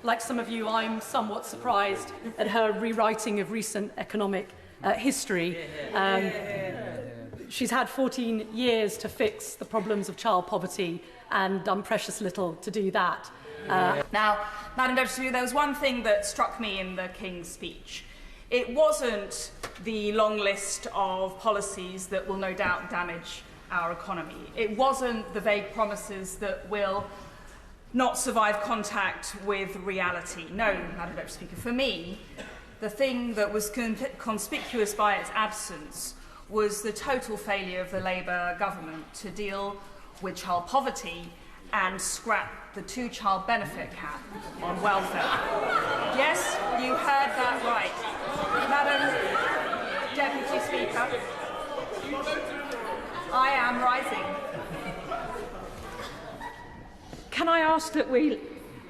like some of you, I'm somewhat surprised at her rewriting of recent economic history. She's had 14 years to fix the problems of child poverty and done precious little to do that. Now, Madam Deputy, there was one thing that struck me in the King's speech. It wasn't the long list of policies that will no doubt damage our economy. It wasn't the vague promises that will not survive contact with reality. No, Madam Deputy Speaker, for me, the thing that was conspicuous by its absence was the total failure of the Labour government to deal with child poverty and scrap the two-child benefit cap on welfare. Yes, you heard that right. Madam Deputy Speaker, I am rising. Can I ask that we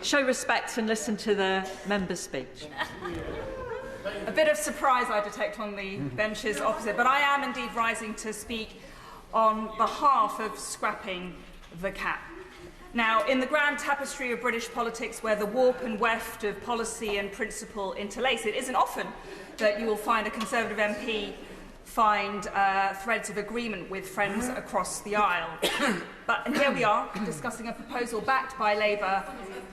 show respect and listen to the member's speech? A bit of surprise I detect on the benches opposite, but I am indeed rising to speak on behalf of scrapping the cap. Now, in the grand tapestry of British politics, where the warp and weft of policy and principle interlace, it isn't often that you will find a Conservative MP find threads of agreement with friends across the aisle. And here we are, discussing a proposal backed by Labour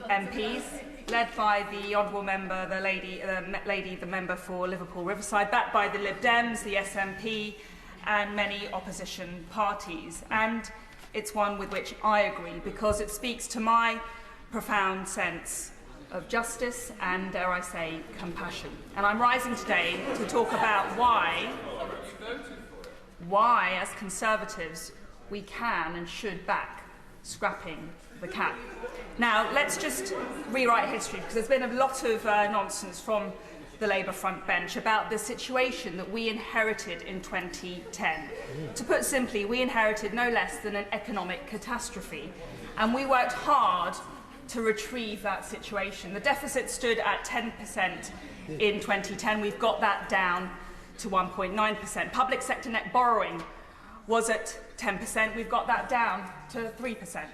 MPs, led by the honourable member, the member for Liverpool Riverside, backed by the Lib Dems, the SNP, and many opposition parties. And it's one with which I agree, because it speaks to my profound sense of justice and, dare I say, compassion. And I'm rising today to talk about why, as Conservatives, we can and should back scrapping the cap. Now, let's just rewrite history, because there's been a lot of nonsense from the Labour front bench about the situation that we inherited in 2010. To put simply, we inherited no less than an economic catastrophe, and we worked hard to retrieve that situation. The deficit stood at 10% in 2010. We've got that down to 1.9%. Public sector net borrowing was at 10%. We've got that down to 3%.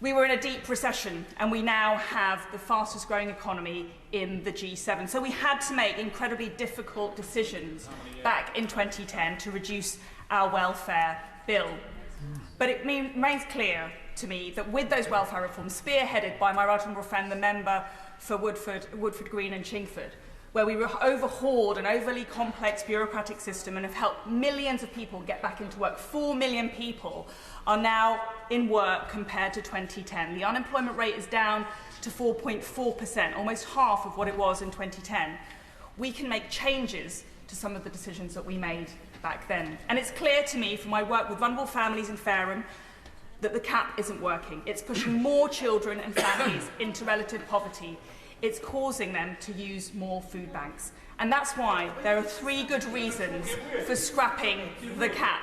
We were in a deep recession, and we now have the fastest growing economy in the G7. So we had to make incredibly difficult decisions back in 2010 to reduce our welfare bill. But it remains clear to me that with those welfare reforms, spearheaded by my right honourable friend, the member for Woodford Green and Chingford, where we overhauled an overly complex bureaucratic system and have helped millions of people get back into work. 4 million people are now in work compared to 2010. The unemployment rate is down to 4.4%, almost half of what it was in 2010. We can make changes to some of the decisions that we made back then. And it's clear to me from my work with vulnerable families in Fareham that the cap isn't working. It's pushing more children and families into relative poverty. It's causing them to use more food banks. And that's why there are 3 good reasons for scrapping the cap.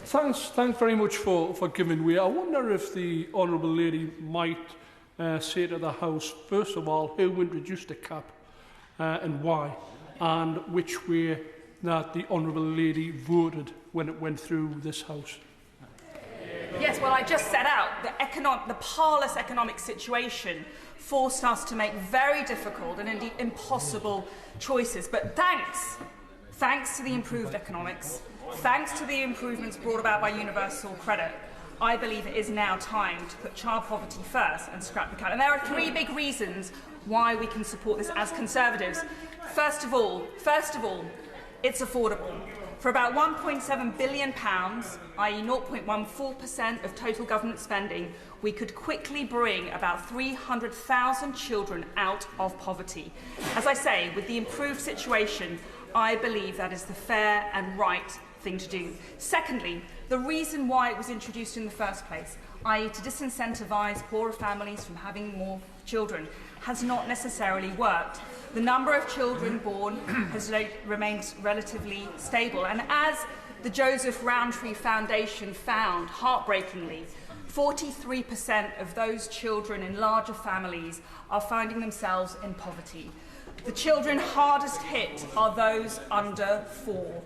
Thanks very much for giving way. I wonder if the Honourable Lady might say to the House, first of all, who introduced the cap and why, and which way that the Honourable Lady voted when it went through this House. Yes, well, I just set out the parlous economic situation forced us to make very difficult and indeed impossible choices. But thanks to the improved economics, thanks to the improvements brought about by universal credit, I believe it is now time to put child poverty first and scrap the cap. And there are 3 big reasons why we can support this as Conservatives. First of all, it's affordable. For about £1.7 billion, i.e. 0.14% of total government spending, we could quickly bring about 300,000 children out of poverty. As I say, with the improved situation, I believe that is the fair and right thing to do. Secondly, the reason why it was introduced in the first place, i.e. to disincentivise poorer families from having more children, has not necessarily worked. The number of children born has remained relatively stable, and as the Joseph Rowntree Foundation found, heartbreakingly, 43% of those children in larger families are finding themselves in poverty. The children hardest hit are those under 4.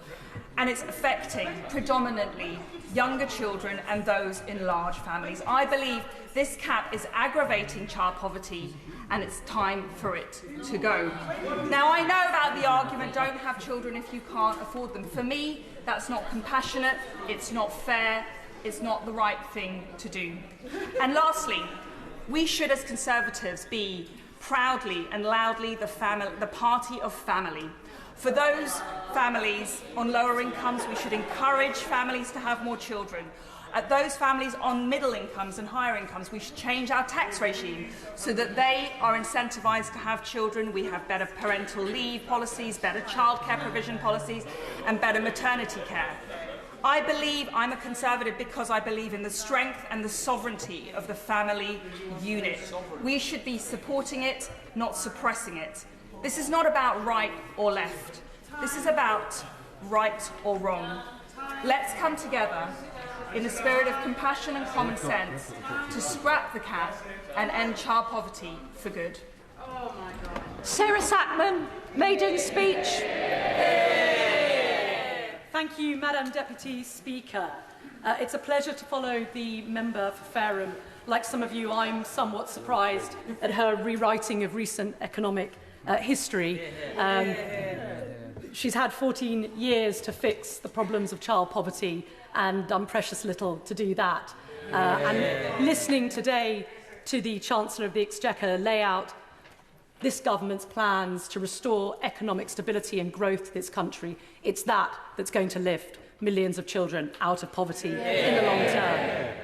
and it's affecting predominantly younger children and those in large families. I believe this cap is aggravating child poverty, and it's time for it to go. Now, I know about the argument, don't have children if you can't afford them. For me, that's not compassionate, it's not fair, it's not the right thing to do. And lastly, we should, as Conservatives, be proudly and loudly the party of family. For those families on lower incomes, we should encourage families to have more children. At those families on middle incomes and higher incomes, we should change our tax regime so that they are incentivised to have children. We have better parental leave policies, better childcare provision policies, and better maternity care. I believe I'm a Conservative because I believe in the strength and the sovereignty of the family unit. We should be supporting it, not suppressing it. This is not about right or left. This is about right or wrong. Let's come together in the spirit of compassion and common sense to scrap the cap and end child poverty for good. Sarah Sackman, maiden speech. Thank you, Madam Deputy Speaker. It's a pleasure to follow the member for Fareham. Like some of you, I'm somewhat surprised at her rewriting of recent economic history. She's had 14 years to fix the problems of child poverty and done precious little to do that. And listening today to the Chancellor of the Exchequer lay out this government's plans to restore economic stability and growth to this country, it's that that's going to lift millions of children out of poverty in the long term.